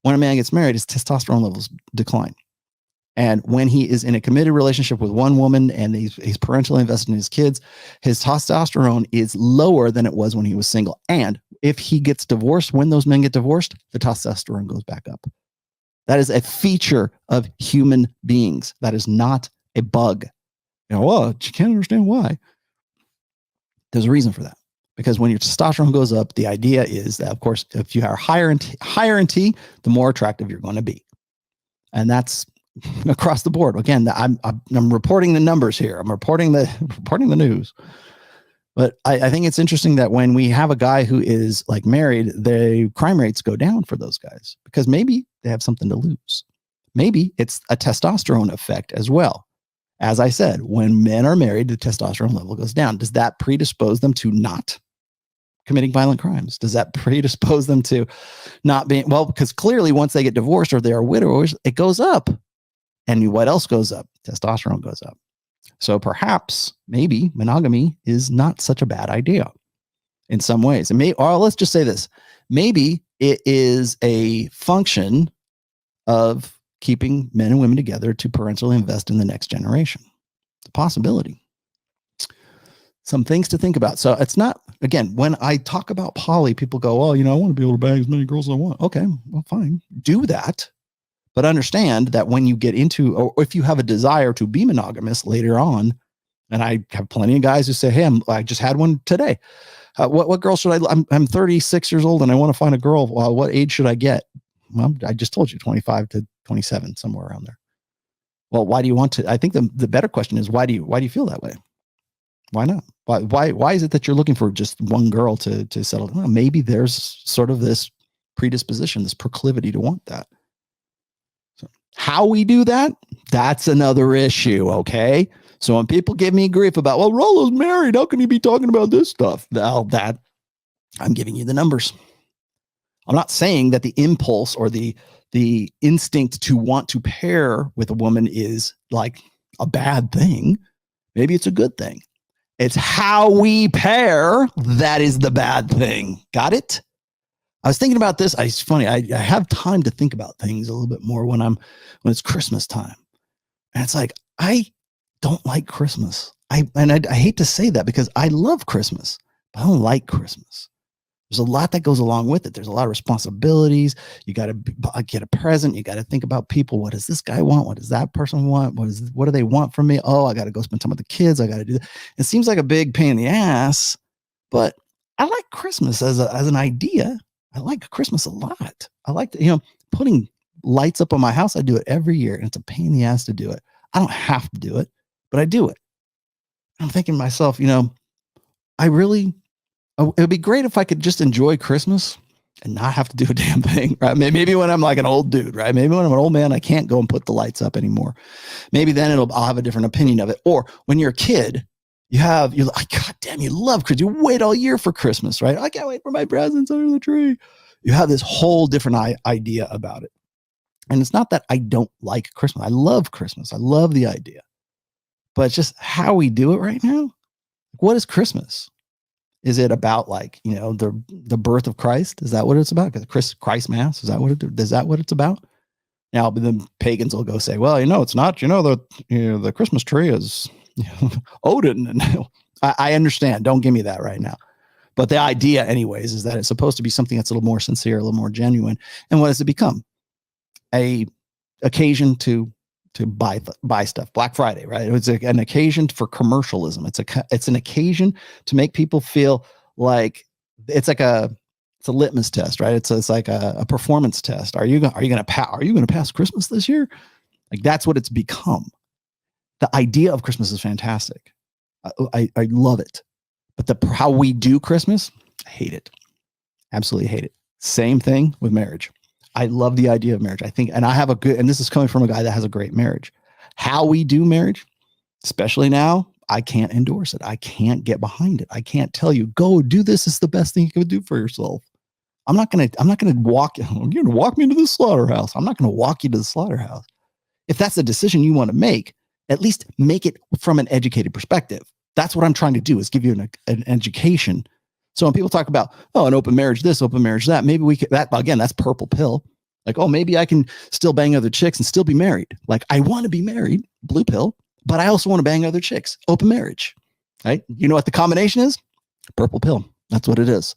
when a man gets married, his testosterone levels decline. And when he is in a committed relationship with one woman and he's parentally invested in his kids, his testosterone is lower than it was when he was single. And if he gets divorced, when those men get divorced, the testosterone goes back up. That is a feature of human beings. That is not a bug. Well, you can't understand why. There's a reason for that. Because when your testosterone goes up, the idea is that, of course, if you are higher in T, the more attractive you're going to be. And that's across the board. Again, I'm reporting the numbers here. I'm reporting the news. But I think it's interesting that when we have a guy who is like married, the crime rates go down for those guys because maybe they have something to lose. Maybe it's a testosterone effect as well. As I said, when men are married, the testosterone level goes down. Does that predispose them to not committing violent crimes? Does that predispose them to not being, well, because clearly once they get divorced or they are widowers, it goes up. And what else goes up? Testosterone goes up. So perhaps, maybe monogamy is not such a bad idea in some ways. And or let's just say this. Maybe it is a function of keeping men and women together to parentally invest in the next generation. It's a possibility. Some things to think about. So it's not, again, when I talk about poly, people go, oh, I want to be able to bang as many girls as I want. Okay, well, fine. Do that. But understand that when you get into, or if you have a desire to be monogamous later on, and I have plenty of guys who say, hey, I just had one today. What girl should I'm 36 years old and I want to find a girl. Well, what age should I get? Well, I just told you 25 to 27, somewhere around there. Well, why do you want to? I think the better question is, why do you feel that way? Why not? Why is it that you're looking for just one girl to settle? Well, maybe there's sort of this predisposition, this proclivity to want that. How we do that, that's another issue, okay? So when people give me grief about, well, Rollo's married, how can he be talking about this stuff? Well, that I'm giving you the numbers. I'm not saying that the impulse or the instinct to want to pair with a woman is like a bad thing. Maybe it's a good thing. It's how we pair that is the bad thing. Got it? I was thinking about this. It's funny. I have time to think about things a little bit more when it's Christmas time. And it's like, I don't like Christmas. I hate to say that because I love Christmas, but I don't like Christmas. There's a lot that goes along with it. There's a lot of responsibilities. You got to get a present. You got to think about people. What does this guy want? What does that person want? What do they want from me? Oh, I got to go spend time with the kids. I got to do that. It seems like a big pain in the ass, but I like Christmas as an idea. I like Christmas a lot. I like putting lights up on my house. I do it every year, and it's a pain in the ass to do it. I don't have to do it, but I do it. I'm thinking to myself, it would be great if I could just enjoy Christmas and not have to do a damn thing, right? Maybe when I'm like an old dude, right? Maybe when I'm an old man, I can't go and put the lights up anymore. Maybe then I'll have a different opinion of it. Or when you're a kid, you're like, God damn, you love Christmas. You wait all year for Christmas, right? I can't wait for my presents under the tree. You have this whole different idea about it. And it's not that I don't like Christmas. I love Christmas. I love the idea. But it's just how we do it right now. What is Christmas? Is it about the birth of Christ? Is that what it's about? Because Christ Mass, is that what it's about? Now, but then pagans will go say, well, it's not, the Christmas tree is Odin. And I understand. Don't give me that right now. But the idea anyways, is that it's supposed to be something that's a little more sincere, a little more genuine. And what does it become? A occasion to buy stuff. Black Friday, right? It's an occasion for commercialism. It's an occasion to make people feel like it's a litmus test, right? It's like a performance test. Are you going to pass Christmas this year? Like that's what it's become. The idea of Christmas is fantastic. I love it. But how we do Christmas, I hate it. Absolutely hate it. Same thing with marriage. I love the idea of marriage. I think, and this is coming from a guy that has a great marriage. How we do marriage, especially now, I can't endorse it. I can't get behind it. I can't tell you, go do this. It's the best thing you can do for yourself. I'm not going to walk, you're going to walk me into the slaughterhouse. I'm not going to walk you to the slaughterhouse. If that's a decision you want to make, at least make it from an educated perspective. That's what I'm trying to do, is give you an education. So when people talk about, an open marriage, this, open marriage, that, maybe we could, that again, that's purple pill. Like, oh, maybe I can still bang other chicks and still be married. Like, I want to be married, blue pill, but I also want to bang other chicks, open marriage, right? You know what the combination is? Purple pill. That's what it is.